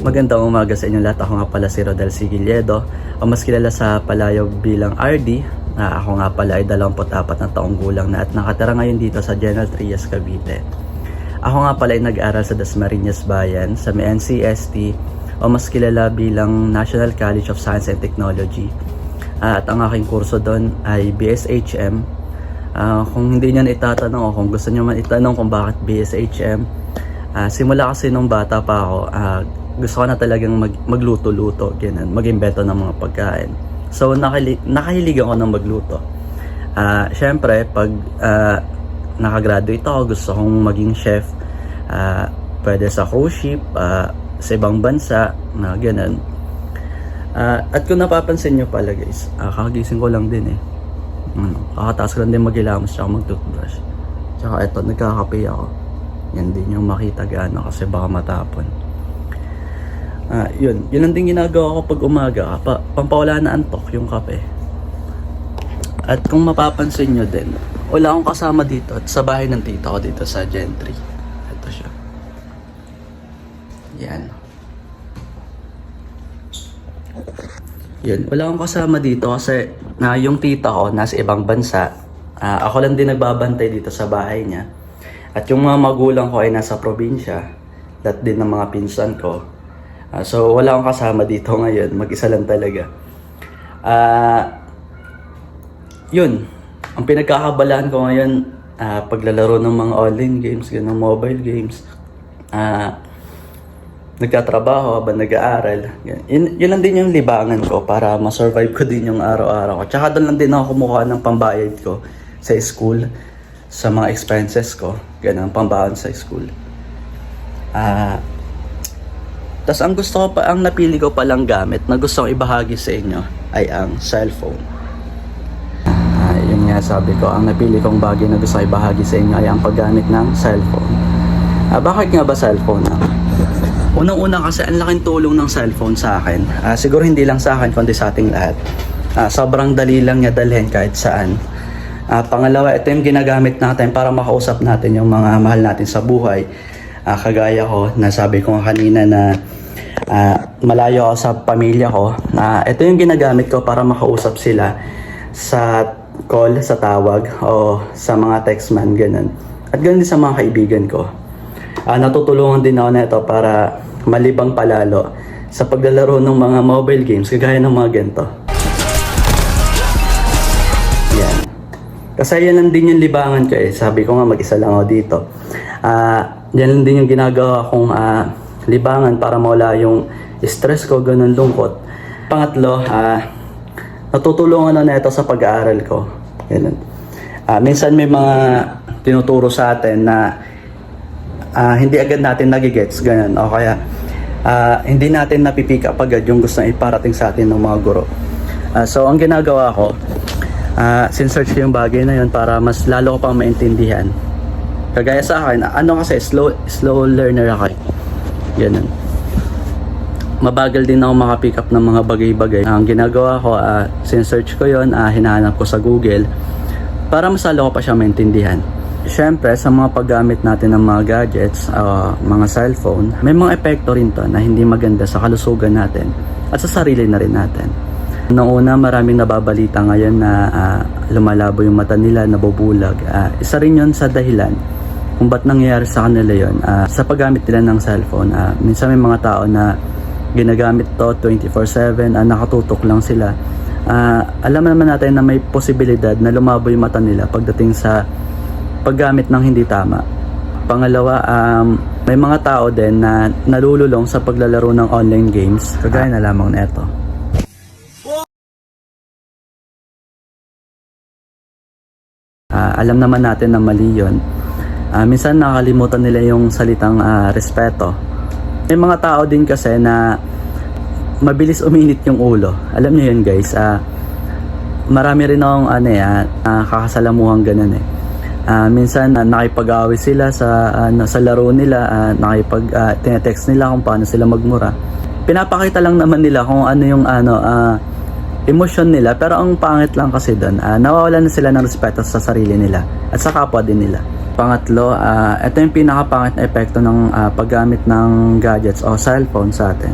Magandang umaga sa inyo lahat. Ako nga pala si Rodel Sigilledo, o mas kilala sa palayaw bilang RD. Ako nga pala ay 24 na taong gulang na at nakatira ngayon dito sa General Trias, Cavite. Ako nga pala ay nag-aral sa Dasmariñas Bayan sa may NCST, o mas kilala bilang National College of Science and Technology. At ang aking kurso doon ay BSHM. Kung hindi nyo na itatanong o kung gusto nyo man itanong kung bakit BSHM, simula kasi nung bata pa ako, gusto ko na talagang magluto-luto, ganun, mag-imbento ng mga pagkain. So nakahilig ako ng magluto. Syempre, pag nakagraduate ako, gusto kong maging chef. Pwede sa cruise ship, sa ibang bansa, na ganun. At kung napapansin nyo pala guys, kakagising ko lang din eh. Kakataas ko lang din maghilamos tsaka mag-toothbrush. Tsaka eto, nagkakape ako. Yan din yung makita gaano kasi baka matapon. Yun lang din ginagawa ko pag umaga, pampawala na antok yung kape. At kung mapapansin nyo din, wala akong kasama dito at sa bahay ng tita ko dito sa Gentry. Ito siya. Yan. Yun, wala akong kasama dito kasi yung tita ko nasa ibang bansa. Ako lang din nagbabantay dito sa bahay niya. At yung mga magulang ko ay nasa probinsya. Lahat din ng mga pinsan ko. So wala akong kasama dito ngayon, mag-isa lang talaga. Yun, ang pinagkakabalaan ko ngayon, paglalaro ng mga online games, ganun, mobile games. Nagtatrabaho habang nag-aaral. Yun lang din yung libangan ko para ma-survive ko din yung araw-araw ko. Tsaka doon lang din ako kumukuha ng pambayad ko sa school, sa mga expenses ko, ganun, pambaon sa school. Tas ang gusto ko pa, ang napili ko palang gamit na gusto kong ibahagi sa inyo ay ang cellphone. Yun nga sabi ko, ang napili kong bagay na gusto kong ibahagi sa inyo ay ang paggamit ng cellphone. Bakit nga ba cellphone? Unang-una kasi ang laking tulong ng cellphone sa akin. Siguro hindi lang sa akin kundi sa ating lahat. Sobrang dali lang niya dalhin kahit saan. Pangalawa, ito yung ginagamit natin para makausap natin yung mga mahal natin sa buhay. Kagaya ko, nasabi ko kanina na malayo ako sa pamilya ko. Ito yung ginagamit ko para makausap sila sa call, sa tawag, o sa mga text man, ganun. At ganun din sa mga kaibigan ko. Natutulungan din ako nito para malibang palalo sa paglalaro ng mga mobile games, kagaya ng mga ganito. Yan. Kasi yan lang din yung libangan ko eh. Sabi ko nga, mag-isa lang ako dito. Yan lang din yung ginagawa kong libangan para mawala yung stress ko, ganun, lungkot. Pangatlo, natutulungan na ito sa pag-aaral ko. Ganun. Minsan may mga tinuturo sa atin na hindi agad natin nagigets, ganun. O kaya hindi natin napipick up agad yung gusto iparating sa atin ng mga guro. So ang ginagawa ko, sinsearch ko yung bagay na yun para mas lalo ko pang maintindihan. Kagaya sa akin, kasi slow learner ako. Ganun. Mabagal din ako makapick up ng mga bagay-bagay. Ang ginagawa ko, sinsearch ko yun, hinahanap ko sa Google para mas lalo ko pa siya maintindihan. Siyempre, sa mga paggamit natin ng mga gadgets, mga cellphone, may mga epekto rin to na hindi maganda sa kalusugan natin at sa sarili na rin natin. Noong una, maraming nababalita ngayon na lumalabo yung mata nila, nabubulag. Isa rin yun sa dahilan kung ba't nangyayari sa kanila yun. Sa paggamit nila ng cellphone, minsan may mga tao na ginagamit to 24/7, nakatutok lang sila. Alam naman natin na may posibilidad na lumabo yung mata nila pagdating sa paggamit ng hindi tama. Pangalawa, may mga tao din na nalululong sa paglalaro ng online games, kagaya na lamang na ito. Alam naman natin na mali yun. Minsan nakakalimutan nila yung salitang respeto. May mga tao din kasi na mabilis uminit yung ulo. Alam niyo yun guys. Marami rin akong kakasalamuhang ganun eh. Minsan nakipag-away sila sa laro nila, tinetext nila kung paano sila magmura. Pinapakita lang naman nila kung ano yung emosyon nila, pero ang pangit lang kasi doon, nawawalan na sila ng respeto sa sarili nila at sa kapwa din nila. Pangatlo, ito yung pinakapangit na epekto ng paggamit ng gadgets o cellphone sa atin.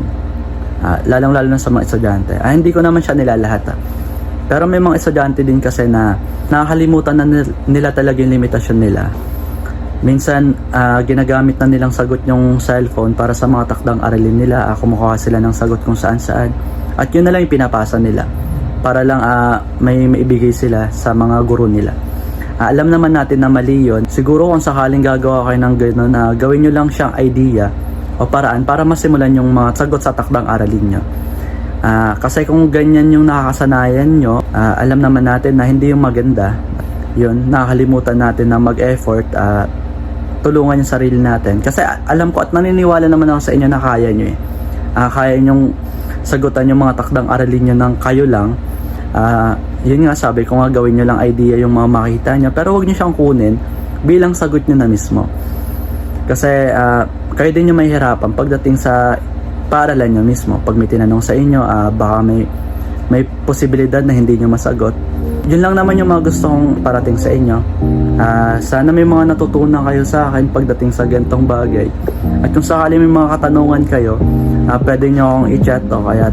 Lalong-lalo na sa mga estudyante. Hindi ko naman siya nilalahat. Pero may mga estudyante din kasi na nakakalimutan na nila talaga yung limitasyon nila. Minsan, ginagamit na nilang sagot yung cellphone para sa mga takdang aralin nila. Kumukuha sila ng sagot kung saan-saan. At yun na lang yung pinapasa nila. Para lang may maibigay sila sa mga guro nila. Alam naman natin na mali yun. Siguro kung sakaling gagawa kayo ng gano'n, gawin nyo lang siyang idea o paraan para masimulan yung mga sagot sa takdang aralin nyo. Kasi kung ganyan yung nakakasanayan nyo, alam naman natin na hindi yung maganda. Yun, nakakalimutan natin na mag-effort, tulungan yung sarili natin. Kasi alam ko at naniniwala naman ako sa inyo na kaya nyo eh. Kaya nyong sagutan yung mga takdang aralin nyo ng kayo lang. Yun nga, sabi ko nga, gawin nyo lang idea yung mga makita nyo, pero huwag nyo siyang kunin bilang sagot nyo na mismo. Kasi kayo din yung mahihirapan pagdating sa paaralan nyo mismo. Pag may tinanong sa inyo, baka may posibilidad na hindi nyo masagot. Yun lang naman yung mga gusto kong parating sa inyo. Sana may mga natutunan kayo sa akin pagdating sa gantong bagay. At kung sakali may mga katanungan kayo, pwede nyo akong i-chat o kaya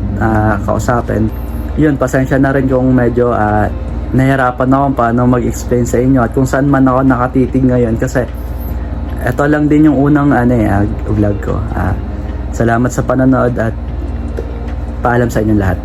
kausapin. Yun, pasensya na rin kung medyo nahirapan ako paano mag-explain sa inyo at kung saan man ako nakatitig ngayon kasi eto lang din yung unang vlog ko. Salamat sa panonood at paalam sa inyong lahat.